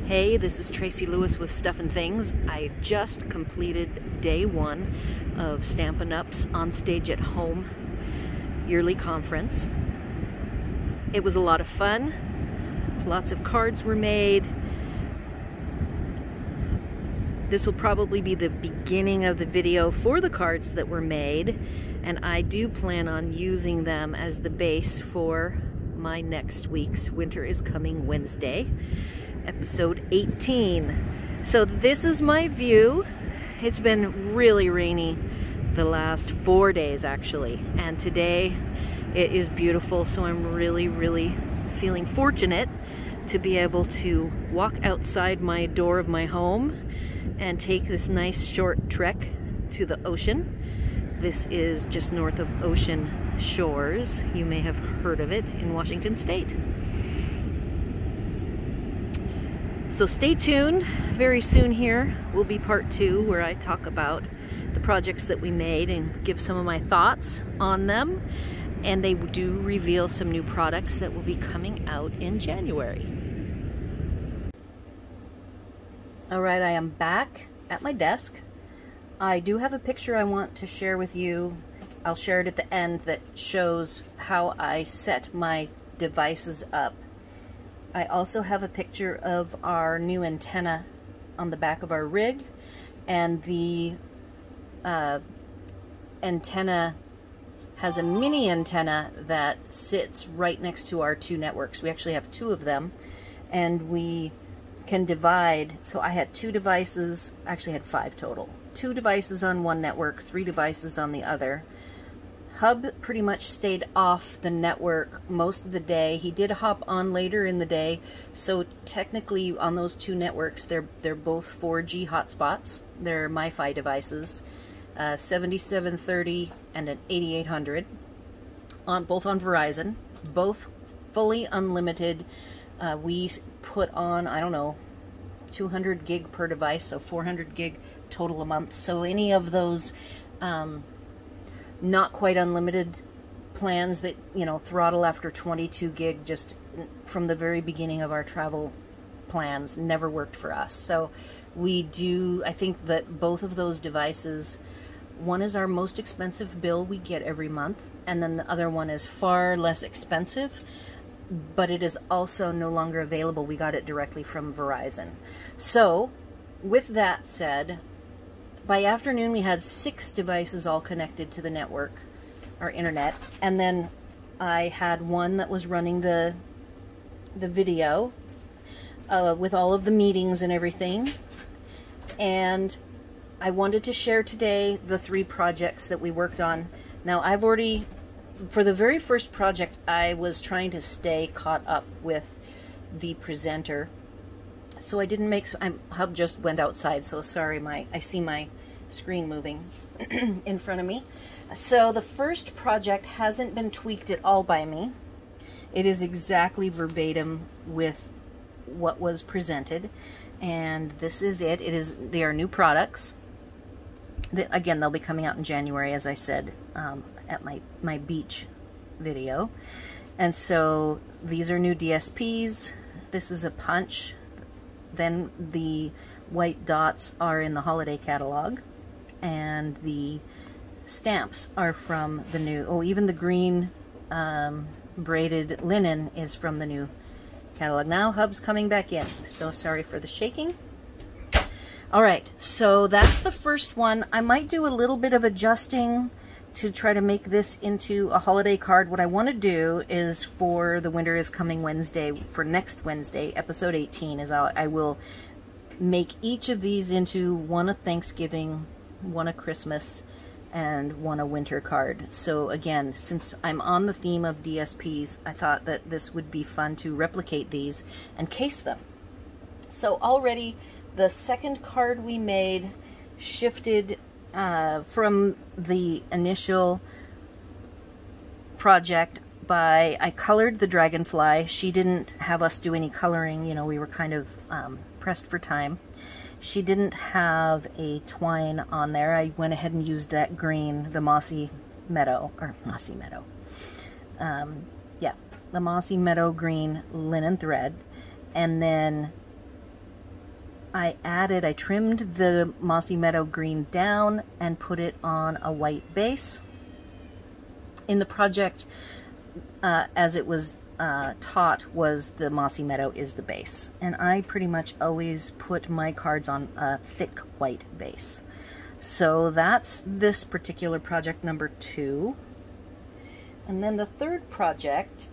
Hey, this is Tracy Lewis with Stuff and Things. I just completed day one of Stampin' Up's On Stage at Home yearly conference. It was a lot of fun. Lots of cards were made. This will probably be the beginning of the video for the cards that were made, and I do plan on using them as the base for my next week's Winter is Coming Wednesday, episode 18. So this is my view. It's been really rainy the last 4 days actually, and today it is beautiful, so I'm really feeling fortunate to be able to walk outside my door of my home and take this nice short trek to the ocean. This is just north of Ocean Shores. You may have heard of it in Washington State. So stay tuned. Very soon here will be part 2 where I talk about the projects that we made and give some of my thoughts on them. And they do reveal some new products that will be coming out in January. All right, I am back at my desk. I do have a picture I want to share with you. I'll share it at the end that shows how I set my devices up. I also have a picture of our new antenna on the back of our rig, and the antenna has a mini antenna that sits right next to our 2 networks. We actually have 2 of them, and we can divide. So I had 2 devices, actually had 5 total. 2 devices on one network, 3 devices on the other. Hub pretty much stayed off the network most of the day. He did hop on later in the day, so technically on those 2 networks, they're both 4G hotspots. They're MiFi devices, 7730 and an 8800, both on Verizon, both fully unlimited. We put on, I don't know, 200 gig per device, so 400 gig total a month. So any of those not quite unlimited plans that, you know, throttle after 22 gig just from the very beginning of our travel plans never worked for us. So we do, I think that both of those devices, one is our most expensive bill we get every month, and then the other one is far less expensive, but it is also no longer available. We got it directly from Verizon. So with that said, by afternoon we had 6 devices all connected to the network, our internet, and then I had one that was running the video with all of the meetings and everything. And I wanted to share today the 3 projects that we worked on. Now I've already, for the very first project, I was trying to stay caught up with the presenter, so I didn't make. Hub just went outside, so sorry. I see my screen moving in front of me. So the first project hasn't been tweaked at all by me. It is exactly verbatim with what was presented, and this is it. They are new products. Again, they'll be coming out in January, as I said, at my beach video. And so these are new DSPs. This is a punch. Then the white dots are in the holiday catalog, and the stamps are from the new, oh, even the green braided linen is from the new catalog. Now Hub's coming back in, so sorry for the shaking. All right, so that's the first one. I might do a little bit of adjusting to try to make this into a holiday card. What I want to do is, for the Winter is Coming Wednesday, for next Wednesday, episode 18, is I will make each of these into one a Thanksgiving, one a Christmas, and one a winter card. So again, since I'm on the theme of DSPs, I thought that this would be fun to replicate these and case them. So already the second card we made shifted from the initial project by, I colored the dragonfly. She didn't have us do any coloring, you know, we were kind of pressed for time. She didn't have a twine on there. I went ahead and used that green, the mossy meadow, yeah, the mossy meadow green linen thread, and then I trimmed the Mossy Meadow green down and put it on a white base. In the project, as it was taught, was the Mossy Meadow is the base. And I pretty much always put my cards on a thick white base. So that's this particular project number 2. And then the third project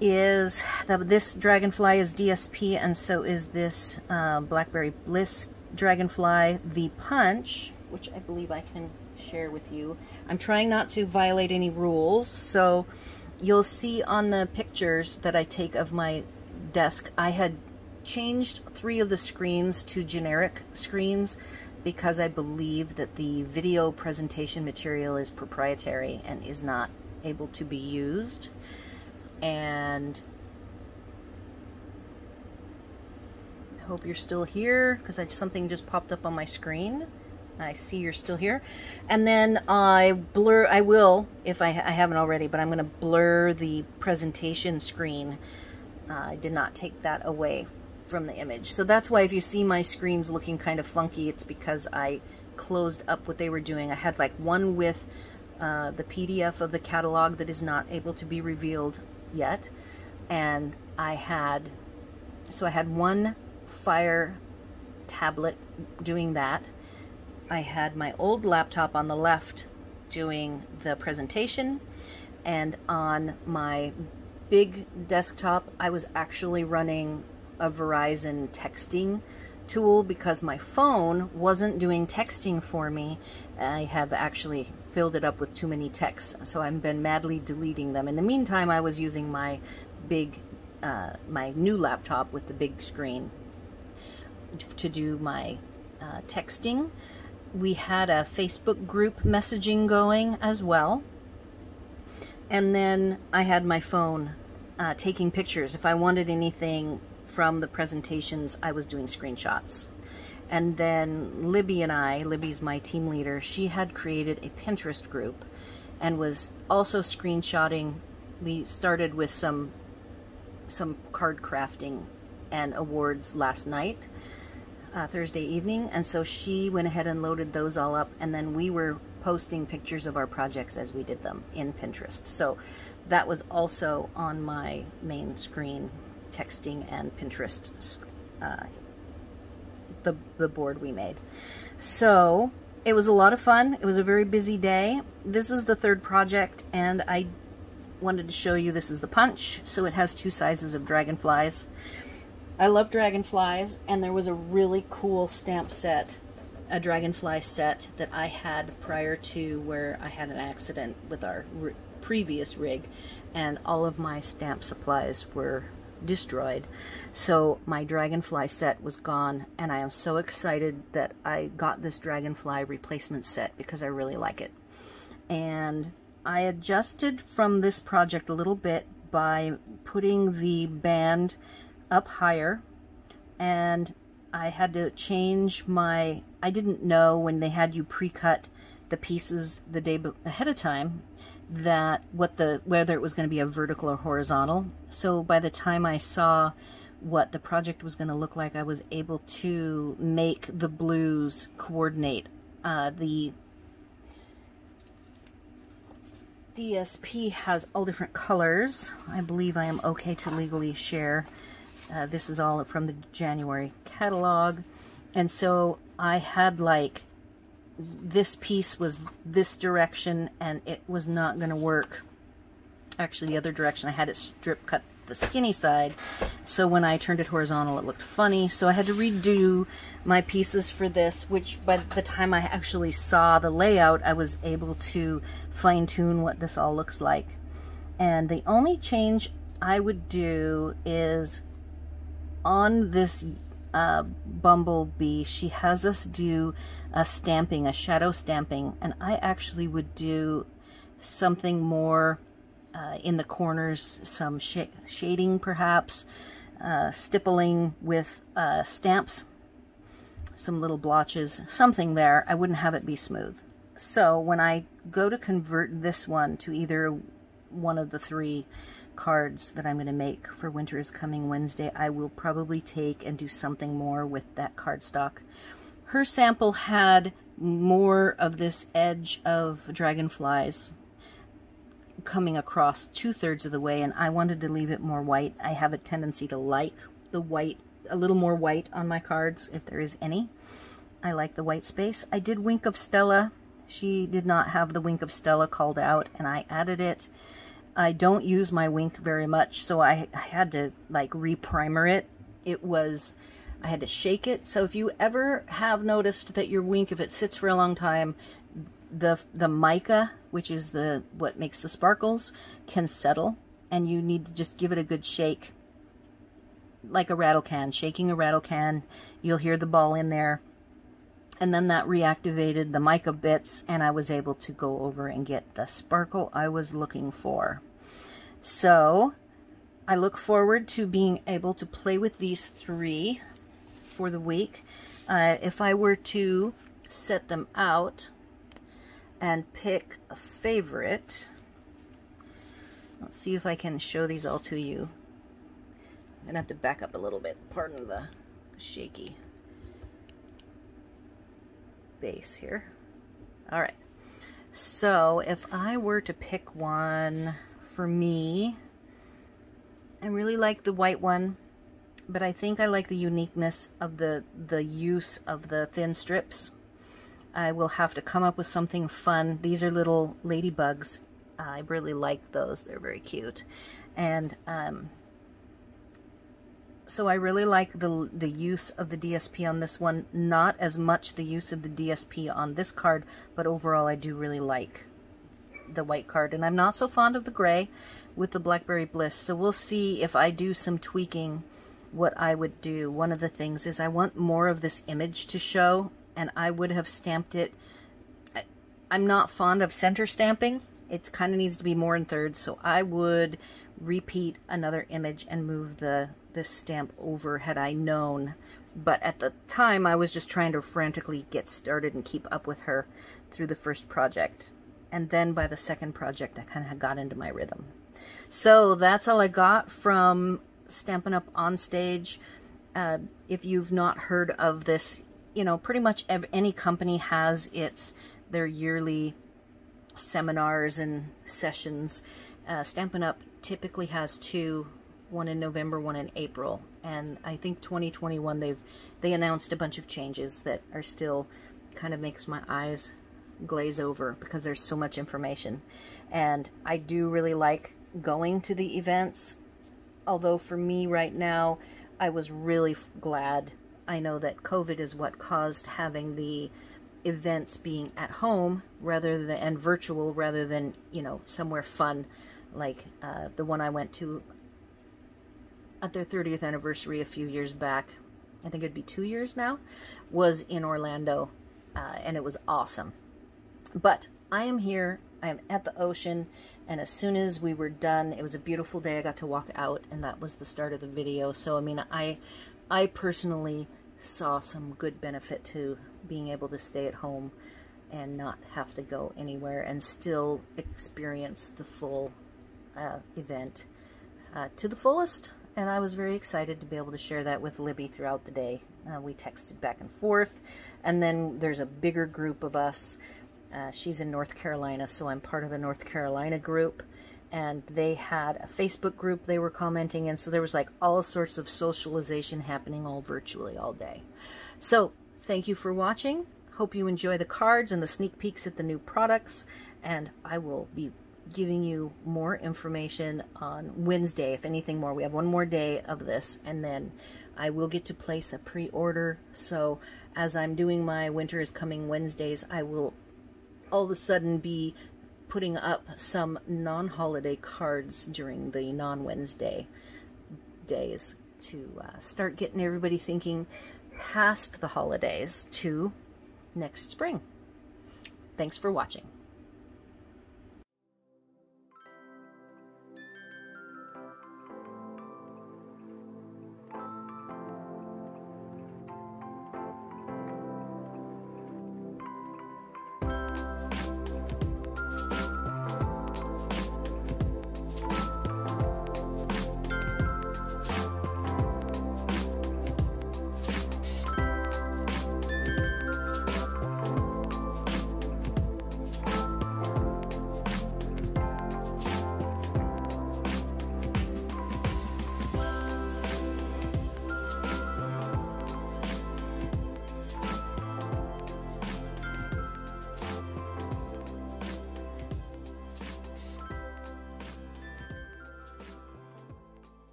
is this dragonfly is DSP, and so is this Blackberry Bliss dragonfly. The punch, which I believe I can share with you. I'm trying not to violate any rules, so you'll see on the pictures that I take of my desk, I had changed 3 of the screens to generic screens because I believe that the video presentation material is proprietary and is not able to be used. And I hope you're still here, because something just popped up on my screen. I see you're still here. And then I will, if I haven't already, but I'm going to blur the presentation screen. I did not take that away from the image. So that's why if you see my screens looking kind of funky, it's because I closed up what they were doing. I had like one with the PDF of the catalog that is not able to be revealed yet, and I had one Fire tablet doing that. I had my old laptop on the left doing the presentation, and on my big desktop I was actually running a Verizon texting tool because my phone wasn't doing texting for me. I have actually filled it up with too many texts, so I've been madly deleting them. In the meantime, I was using my big, my new laptop with the big screen to do my texting. We had a Facebook group messaging going as well. And then I had my phone taking pictures. If I wanted anything from the presentations, I was doing screenshots. And then Libby's my team leader, she had created a Pinterest group and was also screenshotting. We started with some card crafting and awards last night, Thursday evening, and so she went ahead and loaded those all up, and then we were posting pictures of our projects as we did them in Pinterest. So that was also on my main screen, texting and Pinterest, the board we made. So it was a lot of fun. It was a very busy day. This is the third project, and I wanted to show you, this is the punch. So it has 2 sizes of dragonflies. I love dragonflies, and there was a really cool stamp set, a dragonfly set that I had prior to where I had an accident with our previous rig, and all of my stamp supplies were destroyed. So my dragonfly set was gone, and I am so excited that I got this dragonfly replacement set because I really like it. And I adjusted from this project a little bit by putting the band up higher, and I had to change my, I didn't know when they had you pre-cut the pieces the day ahead of time that whether it was going to be a vertical or horizontal. So by the time I saw what the project was going to look like, I was able to make the blues coordinate. The DSP has all different colors. I believe I am okay to legally share. This is all from the January catalog. And so I had like, this piece was this direction and it was not going to work. Actually, the other direction, I had it strip cut the skinny side. So when I turned it horizontal, it looked funny. So I had to redo my pieces for this, which by the time I actually saw the layout, I was able to fine tune what this all looks like. And the only change I would do is on this bumblebee, she has us do a stamping, a shadow stamping, and I actually would do something more in the corners, some shading perhaps, stippling with stamps, some little blotches, something there. I wouldn't have it be smooth. So when I go to convert this one to either one of the 3 cards that I'm going to make for Winter is Coming Wednesday, I will probably take and do something more with that cardstock. Her sample had more of this edge of dragonflies coming across 2/3 of the way, and I wanted to leave it more white. I have a tendency to like the white, a little more white on my cards, if there is any. I like the white space. I did Wink of Stella. She did not have the Wink of Stella called out, and I added it. I don't use my Wink very much, so I had to like re-primer it. I had to shake it. So if you ever have noticed that your Wink, if it sits for a long time, the mica, which is what makes the sparkles, can settle, and you need to just give it a good shake, like a rattle can. Shaking a rattle can, you'll hear the ball in there, and then that reactivated the mica bits, and I was able to go over and get the sparkle I was looking for. So I look forward to being able to play with these 3 for the week. If I were to set them out and pick a favorite, let's see if I can show these all to you. I'm gonna have to back up a little bit. Pardon the shaky base here. All right. So if I were to pick one for me, I really like the white one, but I think I like the uniqueness of the use of the thin strips. I will have to come up with something fun. These are little ladybugs. I really like those. They're very cute. And so I really like the use of the DSP on this one. Not as much the use of the DSP on this card, but overall I do really like the white card. And I'm not so fond of the gray with the Blackberry Bliss. So we'll see if I do some tweaking what I would do. One of the things is I want more of this image to show, and I would have stamped it. I'm not fond of center stamping. It kind of needs to be more in thirds, so I would repeat another image and move this stamp over had I known. But at the time, I was just trying to frantically get started and keep up with her through the first project. And then by the second project, I kind of got into my rhythm. So that's all I got from Stampin' Up! On Stage. If you've not heard of this, you know, pretty much any company has their yearly seminars and sessions. Stampin' Up! Typically has 2, one in November, one in April, and I think 2021 they announced a bunch of changes that are still kind of makes my eyes glaze over because there's so much information. And I do really like going to the events, although for me right now I was really glad. I know that COVID is what caused having the events being at home and virtual rather than, you know, somewhere fun like the one I went to at their 30th anniversary a few years back. I think it'd be 2 years now, was in Orlando, and it was awesome. But I am here, I am at the ocean, and as soon as we were done, it was a beautiful day. I got to walk out, and that was the start of the video. So I mean, I personally saw some good benefit to being able to stay at home and not have to go anywhere and still experience the full event to the fullest. And I was very excited to be able to share that with Libby throughout the day. We texted back and forth, and then there's a bigger group of us. She's in North Carolina, so I'm part of the North Carolina group, and they had a Facebook group they were commenting in, so there was like all sorts of socialization happening all virtually all day. So thank you for watching. Hope you enjoy the cards and the sneak peeks at the new products, and I will be giving you more information on Wednesday, if anything more. We have one more day of this, and then I will get to place a pre-order. So as I'm doing my Winter is Coming Wednesdays, I will all of a sudden be putting up some non-holiday cards during the non-Wednesday days to start getting everybody thinking past the holidays to next spring. Thanks for watching.